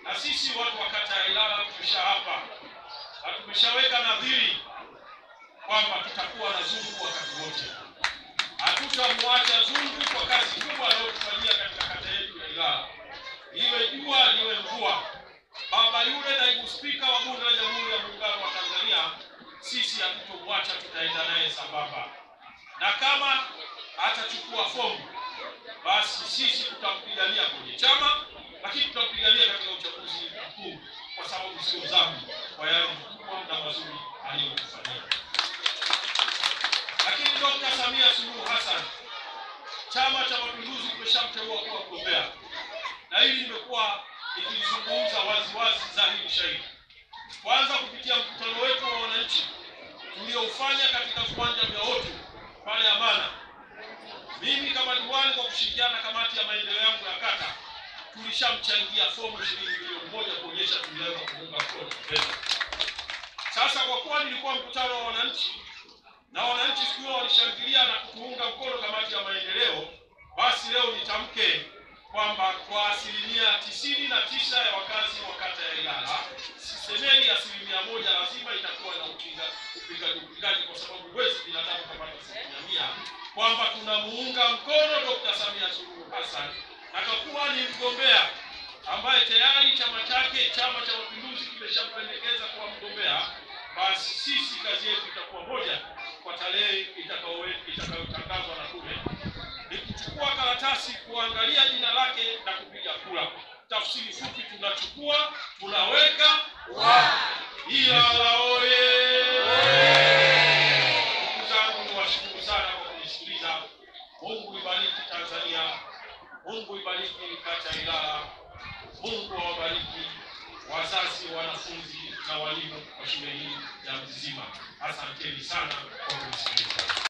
Na sisi watu wa kata ya Ilala tumeshaapa na tumeshaweka nadhiri kwamba tutakuwa na Zungu wakati wote. Hatutamwacha Zungu kwa kazi kubwa anayotufanyia katika kata yetu ya Ilala. Iwe jua liwe mvua. Baba yule naibu spika wa Bunge la Jamhuri ya Muungano wa Tanzania, sisi hatutomwacha, tutaenda naye sambamba. Na kama atachukua fomu, basi sisi tutampigania kwenye chama, lakini tutampigania katika uchaguzi mkuu, kwa sababu sio dhambi kwa yale makubwa na mazuri aliyotufanyia. Lakini Dr. Samia Suluhu Hassan, Chama cha Mapinduzi kimeshamteua kuwa mgombea, na hili limekuwa ikizungumza wazi dhahiri shahidi. Kwanza kupitia mkutano wetu wa wananchi tuliofanya katika viwanja vya Otu pale Amana, mimi kama diwani kwa kushirikiana na kamati ya maendeleo yangu ya kata tulishamchangia fomu shilingi milioni 1 kuonyesha tunaweza kuunga mkono pesa. Sasa kwa kuwa nilikuwa mkutano wa wananchi na wananchi siku hiyo walishangilia na kutuunga mkono kamati ya maendeleo, basi leo nitamke kwamba kwa 99% ya wakazi wa kata ya Ilala, sisemeni 1% lazima itakuwa na upingaji, kwa sababu huwezi binadamu kupata 100%, kwamba tunamuunga mkono Dr. Samia Suluhu Hassan, na kwa kuwa ni mgombea ambaye tayari chama chake, Chama cha Mapinduzi, kimeshampendekeza kuwa mgombea, basi sisi kazi yetu itakuwa moja kwa tarehe itakayotangazwa na tume, ni kuchukua karatasi, kuangalia jina lake na kupiga kura. Tafsiri fupi, tunachukua, tunaweka Ilala oye! Ndugu zangu, niwashukuru sana kwa kunisikiliza. Mungu ibariki Tanzania, Mungu ibariki kata ya Ilala, Mungu awabariki wazazi, wanafunzi na walimu wa shule hii ya Mzizima. Asanteni sana kwa kunisikiliza.